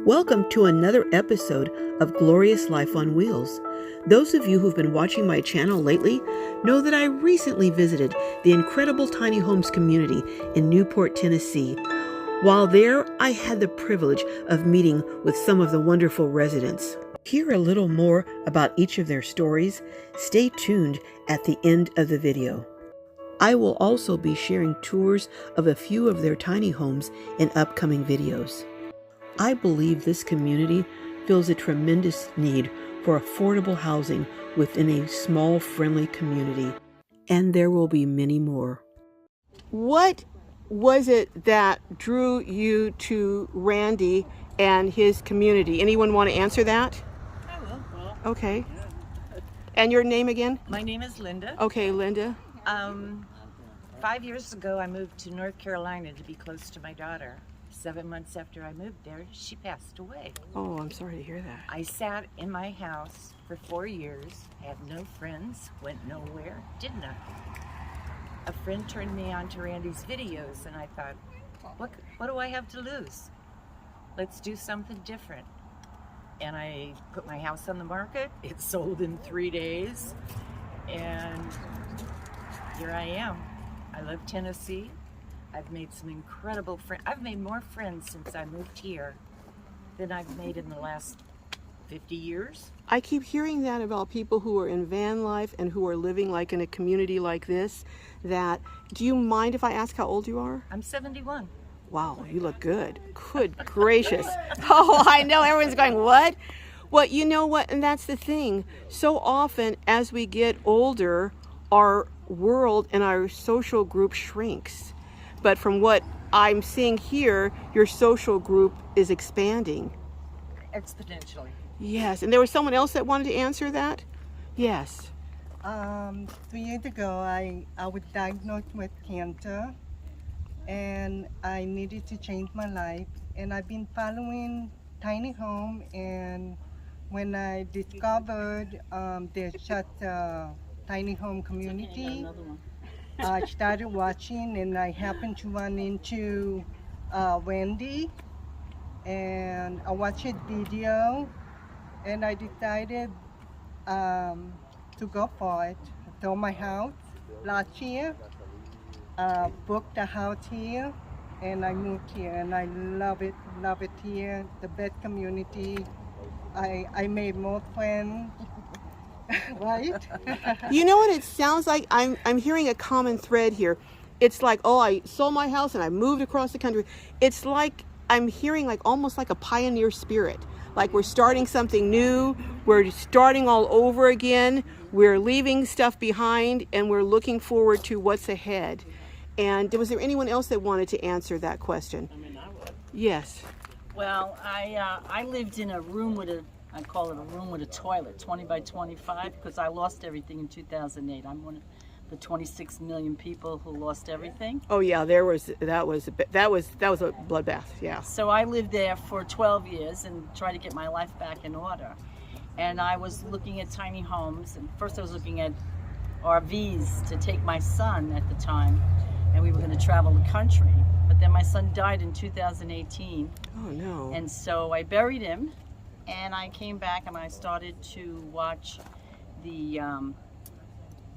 Welcome to another episode of Glorious Life on Wheels. Those of you who've been watching my channel lately know that I recently visited the incredible tiny homes community in Newport, Tennessee. While there, I had the privilege of meeting with some of the wonderful residents. To hear a little more about each of their stories, stay tuned at the end of the video. I will also be sharing tours of a few of their tiny homes in upcoming videos. I believe this community fills a tremendous need for affordable housing within a small, friendly community, and there will be many more. What was it that drew you to Randy and his community? Anyone want to answer that? I will. Well, okay. And your name again? my name is Linda. Okay, Linda. 5 years ago, I moved to North Carolina to be close to my daughter. 7 months after I moved there, she passed away. Oh, I'm sorry to hear that. I sat in my house for 4 years, had no friends, went nowhere, did nothing. A friend turned me on to Randy's videos, and I thought, what do I have to lose? Let's do something different. And I put my house on the market. It sold in 3 days, and here I am. I love Tennessee. I've made some incredible friends. I've made more friends since I moved here than I've made in the last 50 years. I keep hearing that about people who are in van life and who are living like in a community like this. Do you mind if I ask how old you are? I'm 71. Wow, you look good. Good gracious. Oh, I know everyone's going, what? Well, you know what? And that's the thing. So often as we get older, our world and our social group shrinks. But from what I'm seeing here, your social group is expanding. Exponentially. Yes, and there was someone else that wanted to answer that? Yes. 2 years ago, I was diagnosed with cancer, and I needed to change my life. And I've been following Tiny Home, and when I discovered there's such a tiny home community, I started watching, and I happened to run into Wendy, and I watched his video, and I decided to go for it. I sold my house last year, booked a house here, and I moved here, and I love it here. The best community. I made more friends. Right? You know what it sounds like? I'm hearing a common thread here. It's like, oh, I sold my house and I moved across the country. It's like I'm hearing like almost like a pioneer spirit. Like we're starting something new. We're starting all over again. We're leaving stuff behind and we're looking forward to what's ahead. And was there anyone else that wanted to answer that question? I mean, I would. Yes. Well, I lived in a room I call it a room with a toilet, 20 by 25, because I lost everything in 2008. I'm one of the 26 million people who lost everything. Oh yeah, that was a bloodbath. Yeah. So I lived there for 12 years and tried to get my life back in order. And I was looking at tiny homes, and first I was looking at RVs to take my son at the time, and we were going to travel the country. But then my son died in 2018. Oh no. And so I buried him. And I came back and I started to watch the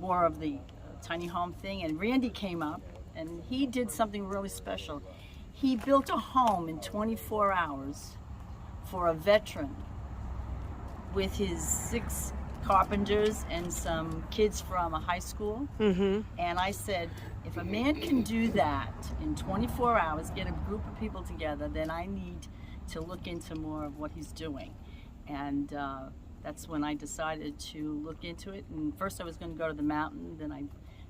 more of the tiny home thing. And Randy came up and he did something really special. He built a home in 24 hours for a veteran with his 6 carpenters and some kids from a high school. Mm-hmm. And I said, if a man can do that in 24 hours, get a group of people together, then I need to look into more of what he's doing. And that's when I decided to look into it. And first I was going to go to the mountain, then I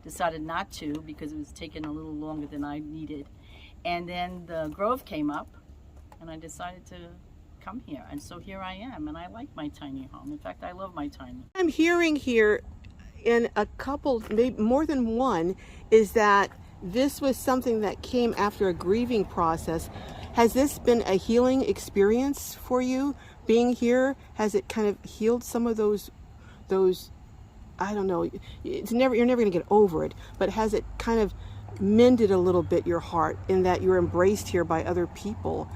decided not to because it was taking a little longer than I needed. And then the Grove came up and I decided to come here. And so here I am, and I like my tiny home. In fact, I love my tiny home. I'm hearing here in a couple, maybe more than one, is that this was something that came after a grieving process. Has this been a healing experience for you, being here? Has it kind of healed some of those, I don't know, you're never going to get over it, but has it kind of mended a little bit your heart in that you're embraced here by other people?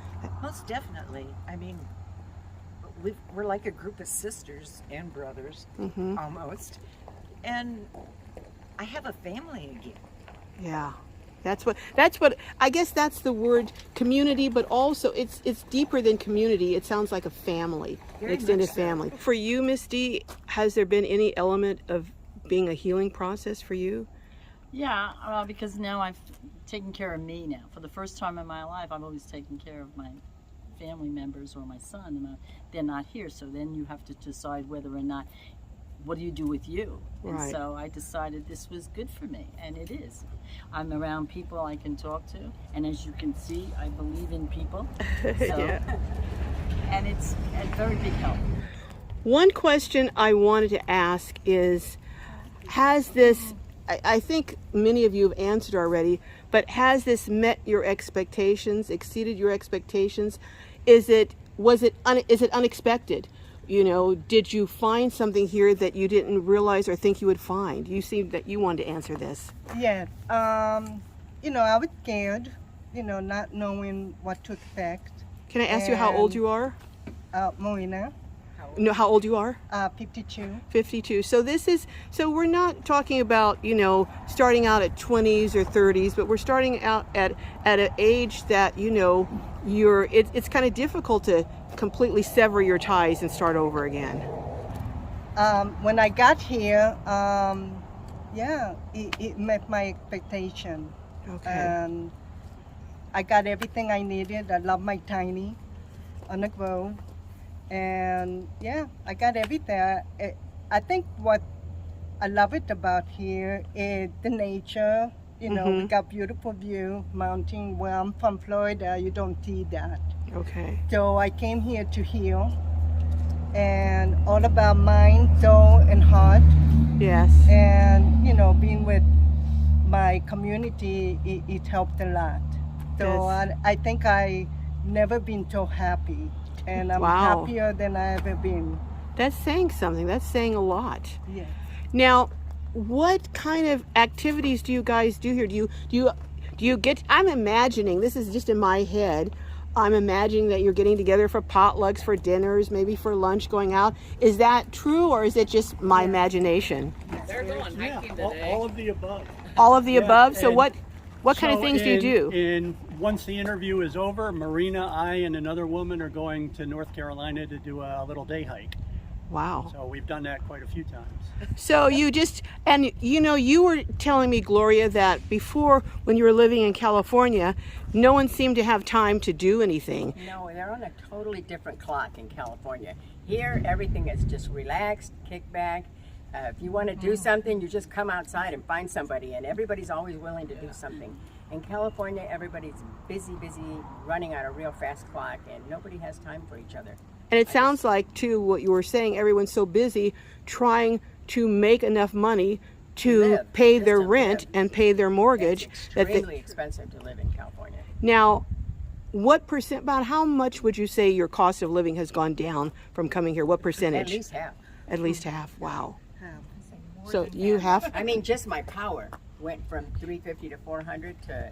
Most definitely. I mean, we're like a group of sisters and brothers, almost. And I have a family again. Yeah. That's what I guess that's the word community, but also it's deeper than community. It sounds like a family, an extended family. For you, Miss D, has there been any element of being a healing process for you? Yeah, because now I've taken care of me now. For the first time in my life, I've always taken care of my family members or my son, and they're not here. So then you have to decide whether or not, what do you do with you? Right. And so I decided this was good for me, and it is. I'm around people I can talk to, and as you can see, I believe in people. So, Yeah. And it's a very big help. One question I wanted to ask is, has this, I think many of you have answered already, but has this met your expectations, exceeded your expectations? Is it unexpected? You know, did you find something here that you didn't realize or think you would find? You seem that you wanted to answer this. Yes. You know, I was scared, you know, not knowing what to expect. Can I ask you how old you are? Marina, No, how old you are? 52. 52. So we're not talking about, you know, starting out at 20s or 30s, but we're starting out at an age that, you know, it's kind of difficult to completely sever your ties and start over again. When I got here, yeah, it met my expectation. Okay. I got everything I needed. I love my tiny on the grow. And yeah, I got everything. I think what I love it about here is the nature. You know, we got beautiful view, mountain. Where I'm from Florida, you don't see that. Okay. So I came here to heal, and all about mind, soul, and heart. Yes. And you know, being with my community, it helped a lot. So Yes. I think I never been so happy, and I'm Wow. happier than I ever been. That's saying something. That's saying a lot. Yeah. Now, what kind of activities do you guys do here? Do you get, I'm imagining, this is just in my head, I'm imagining that you're getting together for potlucks, for dinners, maybe for lunch, going out. Is that true, or is it just my imagination? They're going hiking today. All of the above. All of the above? So and what kind of things do you do? And once the interview is over, Marina, I, and another woman are going to North Carolina to do a little day hike. Wow. So we've done that quite a few times. So you just, and you know, you were telling me, Gloria, that before, when you were living in California, no one seemed to have time to do anything. No, they're on a totally different clock in California. Here, everything is just relaxed, kick back. If you want to do something, you just come outside and find somebody, and everybody's always willing to do something. In California, everybody's busy, running on a real fast clock, and nobody has time for each other. And it sounds like, too, what you were saying, everyone's so busy trying to make enough money to pay their rent and pay their mortgage. It's extremely expensive to live in California. Now, what percent, about how much would you say your cost of living has gone down from coming here? What percentage? At least half. At least half. Wow. So you have? I mean, just my power went from $350 to $400 to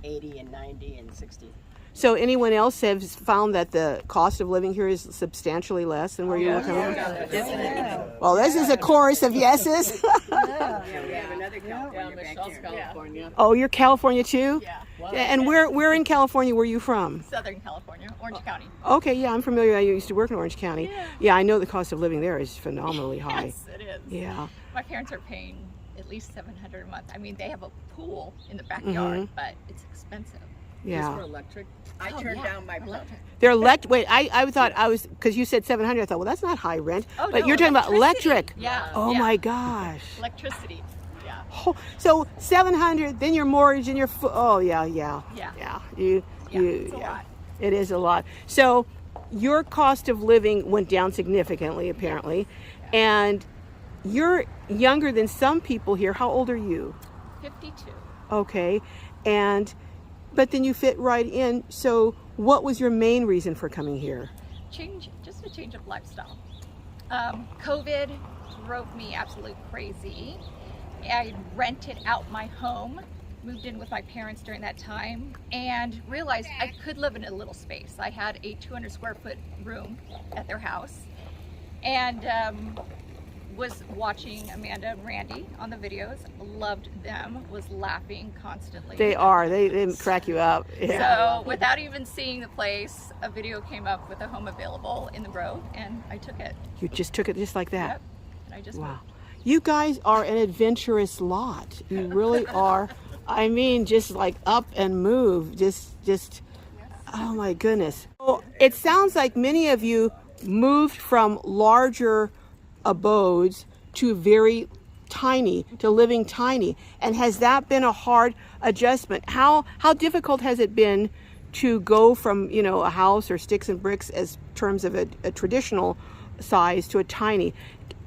80 and 90 and 60. So anyone else has found that the cost of living here is substantially less than where you were coming from? Well, this is a chorus of yeses. Yeah, we have another California back Michelle's here. California. Oh, you're California too? Yeah. And where in California were you from? Southern California, Orange County. Okay, yeah, I'm familiar. I used to work in Orange County. Yeah, I know the cost of living there is phenomenally high. Yes, it is. Yeah. My parents are paying at least $700 a month. I mean, they have a pool in the backyard, but it's expensive. Yeah. Electric. I turned down my electric. They're wait, I thought I was, because you said 700, I thought, well, that's not high rent. Oh, But no, you're talking about electricity. electric. Yeah. Oh yeah. my gosh. Electricity. Yeah. Oh, so 700, then your mortgage and your oh yeah. Yeah. It's a lot. It is a lot. So your cost of living went down significantly, apparently, and you're younger than some people here. How old are you? 52. Okay, but then you fit right in. So what was your main reason for coming here? Just a change of lifestyle. COVID drove me absolutely crazy. I rented out my home moved in with my parents during that time and realized I could live in a little space. I had a 200 square foot room at their house, and was watching Amanda and Randy on the videos, loved them, was laughing constantly. They are. They crack you up. Yeah. So without even seeing the place, a video came up with a home available in the Grove, and I took it. You just took it just like that? Yep. And I just Wow. moved. You guys are an adventurous lot. You really are. I mean, just like up and move. Just, oh my goodness. Well, it sounds like many of you moved from larger abodes to very tiny, to living tiny. And has that been a hard adjustment? How difficult has it been to go from, you know, a house or sticks and bricks as terms of a traditional size to a tiny?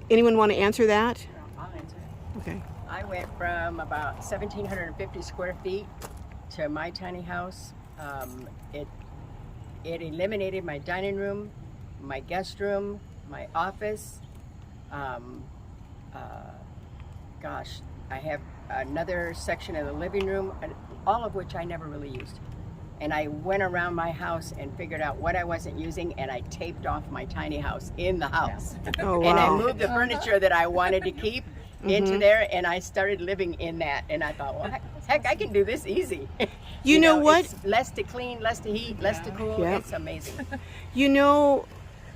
Anyone want to answer that? I'll answer. Okay. I went from about 1,750 square feet to my tiny house. It eliminated my dining room, my guest room, my office. Gosh, I have another section of the living room, all of which I never really used. And I went around my house and figured out what I wasn't using, and I taped off my tiny house in the house. Oh, And I wow. moved the furniture that I wanted to keep into there, and I started living in that. And I thought, well, heck, I can do this easy. You know what? It's less to clean, less to heat, less to cool. Yep. It's amazing. You know,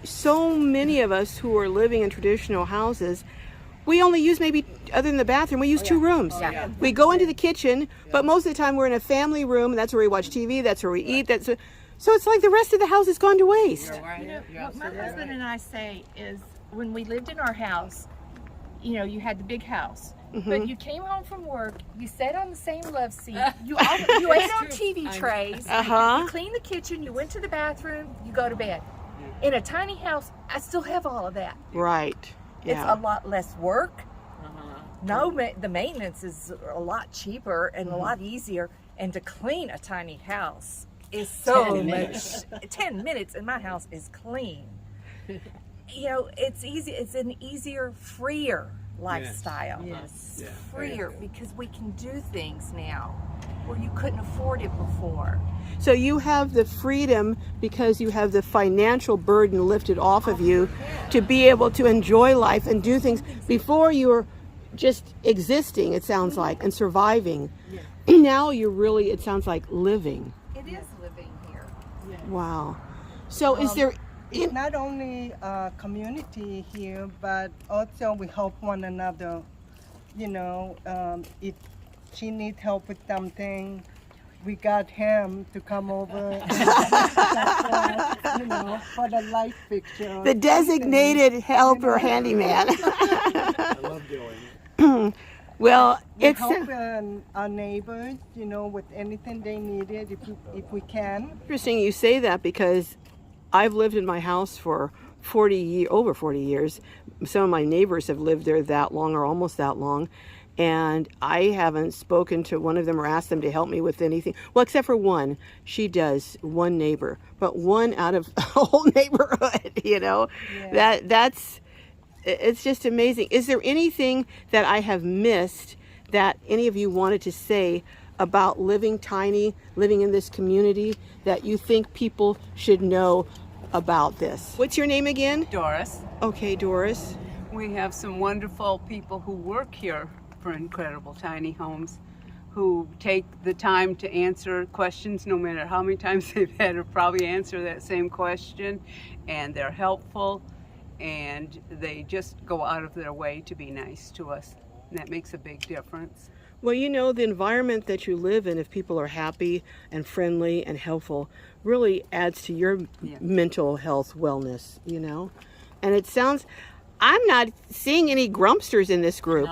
so many of us who are living in traditional houses, we only use, maybe other than the bathroom, we use two rooms. Yeah. We go into the kitchen, but most of the time we're in a family room, and that's where we watch TV, that's where we eat. So it's like the rest of the house has gone to waste. You know, what my husband and I say is, when we lived in our house, you know, you had the big house, but you came home from work, you sat on the same love seat, you ate on TV trays, you cleaned the kitchen, you went to the bathroom, you go to bed. In a tiny house, I still have all of that. Right. It's a lot less work. No, the maintenance is a lot cheaper and a lot easier. And to clean a tiny house is so much. 10 minutes and my house is clean. You know, it's easy. It's an easier, freer lifestyle. Yes. It's freer because we can do things now where you couldn't afford it before. So you have the freedom because you have the financial burden lifted off of you to be able to enjoy life and do things. Before you were just existing, it sounds like, and surviving. Now you're really, it sounds like, living. It is living here. Wow. So is there... It's not only a community here, but also we help one another. You know, if she needs help with something, we got him to come over and you know, for the light fixture. The designated helper handyman. I love doing it. Well, We it's help our neighbors, you know, with anything they needed if we can. interesting you say that because I've lived in my house for over 40 years. Some of my neighbors have lived there that long or almost that long. And I haven't spoken to one of them or asked them to help me with anything. Well, except for one. She does, one neighbor. But one out of a whole neighborhood, you know. Yeah. It's just amazing. Is there anything that I have missed that any of you wanted to say about living tiny, living in this community, that you think people should know about this? What's your name again? Doris. Okay, Doris. We have some wonderful people who work here for Incredible Tiny Homes who take the time to answer questions no matter how many times they've had to probably answer that same question, and they're helpful and they just go out of their way to be nice to us, and that makes a big difference. Well, you know, the environment that you live in, if people are happy and friendly and helpful, really adds to your mental health wellness, you know. And it sounds, I'm not seeing any grumpsters in this group.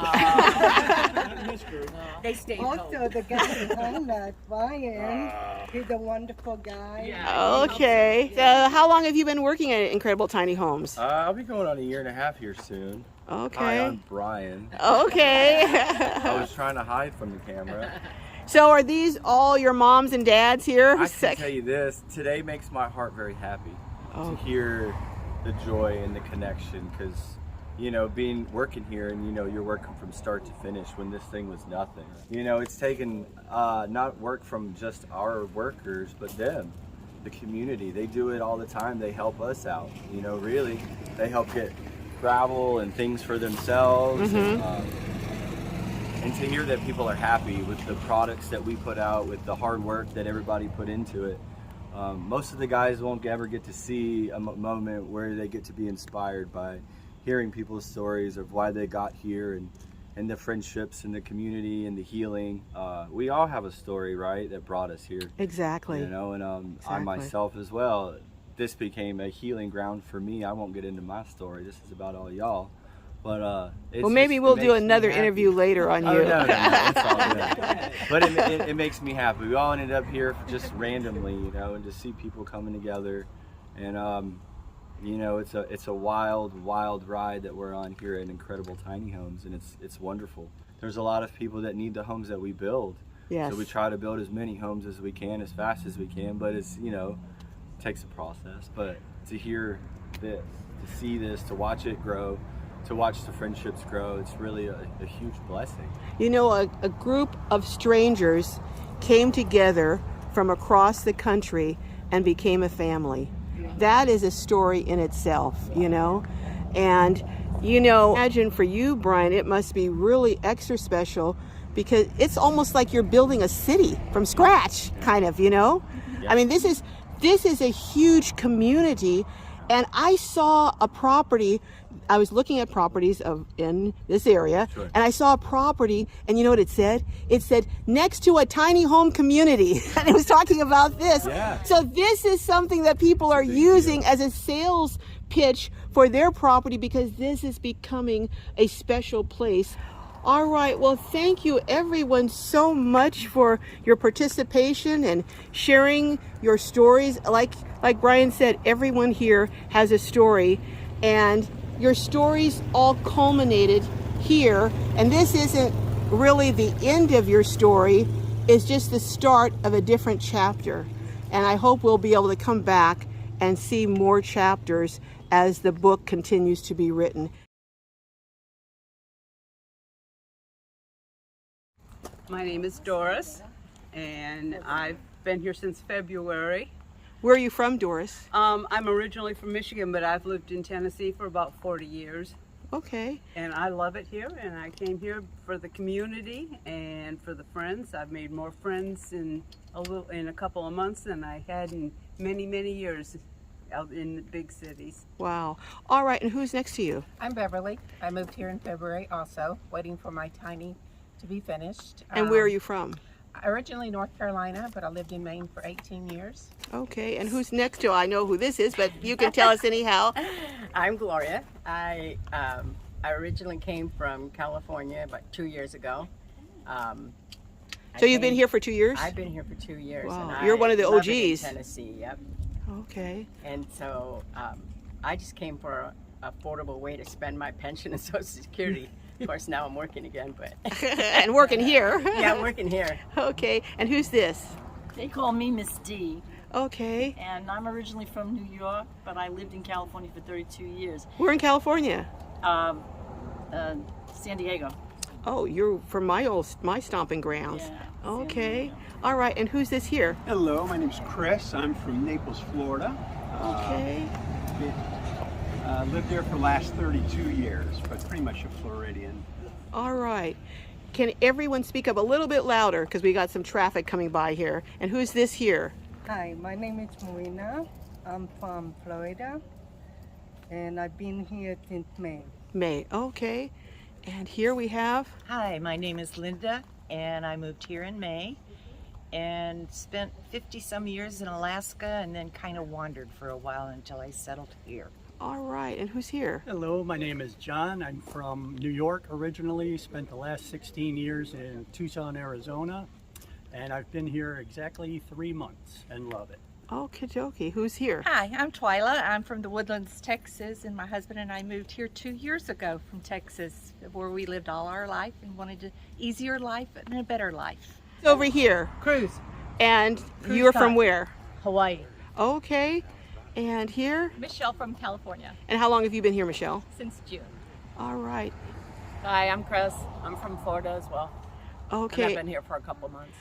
They stay Also, the guy behind that, Brian, he's a wonderful guy. Okay. So how long have you been working at Incredible Tiny Homes? I'll be going on 1.5 years here soon. Okay. Hi, I'm Brian. Okay. I was trying to hide from the camera. So are these all your moms and dads here? I can tell you this, today makes my heart very happy to hear the joy and the connection, because working here, and you're working from start to finish when this thing was nothing. It's taken not work from just our workers, but them, the community. They do it all the time. They help us out. Really, they help get gravel and things for themselves. And to hear that people are happy with the products that we put out, with the hard work that everybody put into it. Most of the guys won't ever get to see a moment where they get to be inspired by hearing people's stories of why they got here, and the friendships and the community and the healing. We all have a story, right, that brought us here. Exactly. And Exactly. I myself as well, this became a healing ground for me. I won't get into my story. This is about all y'all. But well, maybe we'll do another interview later on you. Oh, no, it's all good. But it makes me happy. We all ended up here just randomly, and to see people coming together, and it's a wild ride that we're on here at Incredible Tiny Homes, and it's wonderful. There's a lot of people that need the homes that we build. Yes. So we try to build as many homes as we can, as fast as we can, but it's takes a process. But to hear this, to see this, to watch it grow, to watch the friendships grow, it's really a huge blessing. A group of strangers came together from across the country and became a family. That is a story in itself, And, imagine for you, Brian, it must be really extra special because it's almost like you're building a city from scratch, kind of, Yeah. I mean, this is a huge community. And I saw a property, I was looking at properties in this area, Sure. and I saw a property, and you know what it said? It said, next to a tiny home community. And it was talking about this. Yeah. So this is something that people are using as a sales pitch for their property because this is becoming a special place. All right, well, thank you everyone so much for your participation and sharing your stories. Like Brian said, everyone here has a story, and your stories all culminated here. And this isn't really the end of your story, it's just the start of a different chapter. And I hope we'll be able to come back and see more chapters as the book continues to be written. My name is Doris, and I've been here since February. Where are you from, Doris? I'm originally from Michigan, but I've lived in Tennessee for about 40 years. Okay. And I love it here, and I came here for the community and for the friends. I've made more friends in a couple of months than I had in many years out in the big cities. Wow. All right, and who's next to you? I'm Beverly. I moved here in February also, waiting for my tiny to be finished. And where are you from? Originally North Carolina, but I lived in Maine for 18 years. Okay, and who's next to? I know who this is, but you can tell us anyhow. I'm Gloria. I originally came from California about 2 years ago. So you've been here for 2 years? I've been here for 2 years. Wow. And You're one of the love it in OGs. Tennessee, yep. Okay. And so I just came for an affordable way to spend my pension and Social Security. Of course, now I'm working again, but... And working here. Yeah, I'm working here. Okay, and who's this? They call me Miss D, Okay. and I'm originally from New York, but I lived in California for 32 years. We're in California. San Diego. Oh, you're from my stomping grounds. Yeah, Okay. All right, and who's this here? Hello, my name's Chris. I'm from Naples, Florida. Okay. Lived there for the last 32 years, but pretty much a Floridian. All right. Can everyone speak up a little bit louder because we got some traffic coming by here? And who's this here? Hi, my name is Marina. I'm from Florida, and I've been here since May. May. Okay. And here we have... Hi, my name is Linda, and I moved here in May and spent 50 some years in Alaska and then kind of wandered for a while until I settled here. All right, and who's here? Hello, my name is John. I'm from New York originally, spent the last 16 years in Tucson, Arizona, and I've been here exactly 3 months and love it. Okie dokie. Who's here? Hi, I'm Twyla. I'm from the Woodlands, Texas, and my husband and I moved here 2 years ago from Texas, where we lived all our life and wanted an easier life and a better life. Over here. Cruise. And Cruise you're from time. where? Hawaii. Okay. And here? Michelle from California And how long have you been here, Michelle? since June. All right. Hi, I'm Chris. I'm from Florida as well. And Okay. I've been here for a couple months.